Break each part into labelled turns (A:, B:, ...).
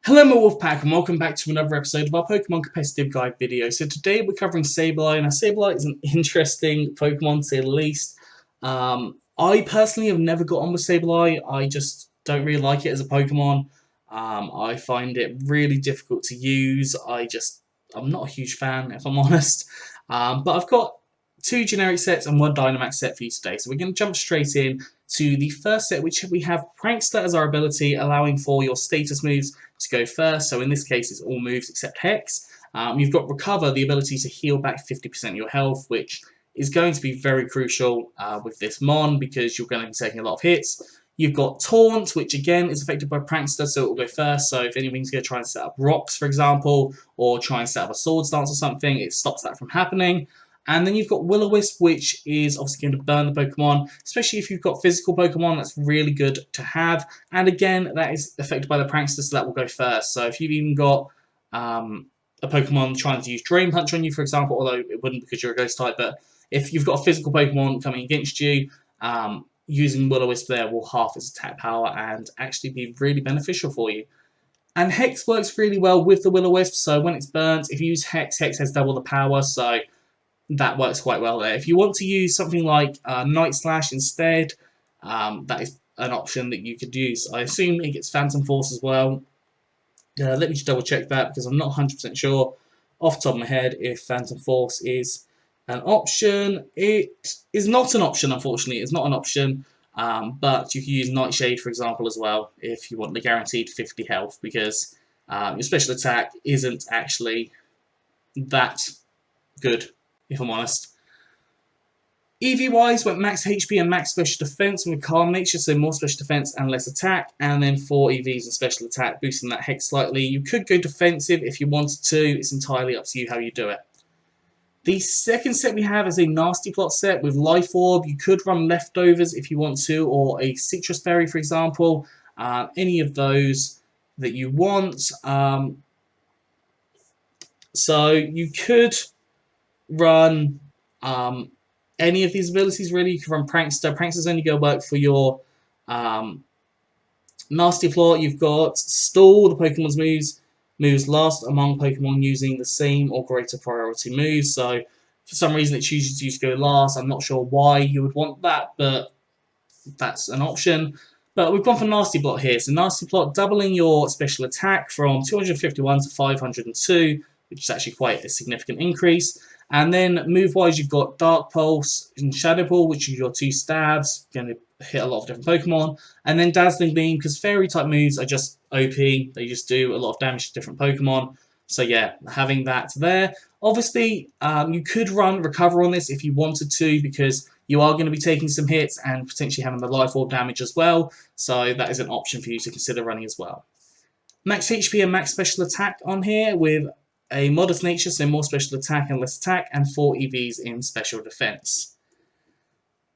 A: Hello my Wolfpack and welcome back to another episode of our Pokemon Competitive Guide video. So today we're covering Sableye. Now Sableye is an interesting Pokemon to say the least. I personally have never got on with Sableye. I just don't really like it as a Pokemon. I find it really difficult to use. I'm not a huge fan if I'm honest. But I've got two generic sets and one Dynamax set for you today. So we're going to jump straight in to the first set, which we have Prankster as our ability, allowing for your status moves to go first. So in this case, it's all moves except Hex. You've got Recover, the ability to heal back 50% of your health, which is going to be very crucial with this Mon because you're going to be taking a lot of hits. You've got Taunt, which again is affected by Prankster, so it will go first. So if anyone's going to try and set up rocks, for example, or try and set up a Swords Dance or something, it stops that from happening. And then you've got Will-O-Wisp, which is obviously going to burn the Pokemon, especially if you've got physical Pokemon. That's really good to have. And again, that is affected by the Prankster, so that will go first. So if you've even got a Pokemon trying to use Drain Punch on you, for example, although it wouldn't because you're a Ghost type, but if you've got a physical Pokemon coming against you, using Will-O-Wisp there will half its attack power and actually be really beneficial for you. And Hex works really well with the Will-O-Wisp, so when it's burnt, if you use Hex, Hex has double the power, so that works quite well there. If you want to use something like Night Slash instead, that is an option that you could use. I assume it gets Phantom Force as well. Let me just double check that because I'm not 100% sure off the top of my head if Phantom Force is an option. It is not an option, unfortunately. It's not an option, but you can use Nightshade, for example, as well if you want the guaranteed 50 health because your special attack isn't actually that good, if I'm honest. EV-wise, went max HP and max special defense with Calm Nature, so more special defense and less attack, and then 4 EVs and special attack, boosting that Hex slightly. You could go defensive if you wanted to. It's entirely up to you how you do it. The second set we have is a Nasty Plot set with Life Orb. You could run Leftovers if you want to, or a Citrus Berry, for example. Any of those that you want. So you could run any of these abilities really. You can run Prankster. Prankster's only going to work for your Nasty Plot. You've got Stall, the Pokemon's moves last among Pokemon using the same or greater priority moves. So for some reason it chooses you to go last. I'm not sure why you would want that, but that's an option. But we've gone for Nasty Plot here. So Nasty Plot doubling your special attack from 251 to 502, which is actually quite a significant increase. And then move-wise, you've got Dark Pulse and Shadow Ball, which are your 2 stabs, going to hit a lot of different Pokemon. And then Dazzling Beam, because Fairy-type moves are just OP. They just do a lot of damage to different Pokemon. So yeah, having that there. Obviously, you could run Recover on this if you wanted to, because you are going to be taking some hits and potentially having the Life Orb damage as well. So that is an option for you to consider running as well. Max HP and max special attack on here with a modest nature, so more special attack and less attack, and 4 EVs in special defense.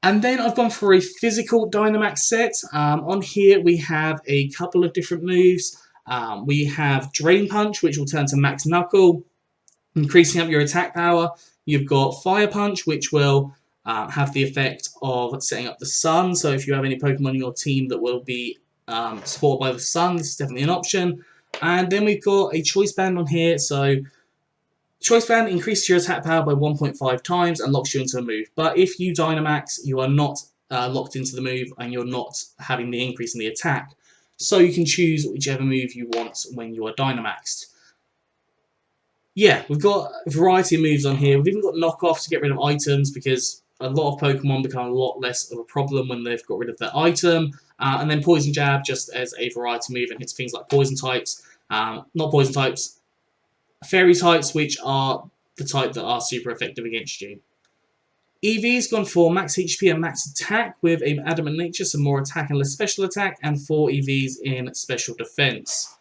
A: And then I've gone for a physical Dynamax set. On here we have a couple of different moves. We have Drain Punch, which will turn to Max Knuckle, increasing up your attack power. You've got Fire Punch, which will have the effect of setting up the sun. So if you have any Pokemon in your team that will be supported by the sun, this is definitely an option. And then we've got a Choice Band on here. So Choice Band increases your attack power by 1.5 times and locks you into a move. But if you Dynamax, you are not locked into the move and you're not having the increase in the attack. So you can choose whichever move you want when you are Dynamaxed. Yeah, we've got a variety of moves on here. We've even got Knockoff to get rid of items because a lot of Pokemon become a lot less of a problem when they've got rid of their item. And then Poison Jab just as a variety move and hits things like Poison types. Not Poison types, Fairy types, which are the type that are super effective against you. EV's gone for max HP and max attack with an Adamant Nature, so more attack and less special attack, and 4 EVs in special defense.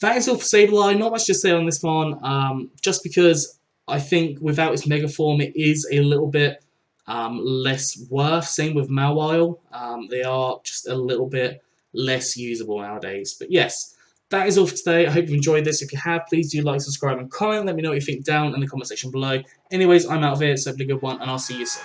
A: That is all for Sableye. Not much to say on this one, just because I think without its Mega Form it is a little bit less worth. Same with Mawile. They are just a little bit less usable nowadays. But yes, that is all for today. I hope you've enjoyed this. If you have, please do like, subscribe, and comment. Let me know what you think down in the comment section below. Anyways, I'm out of here, so have a good one, and I'll see you soon.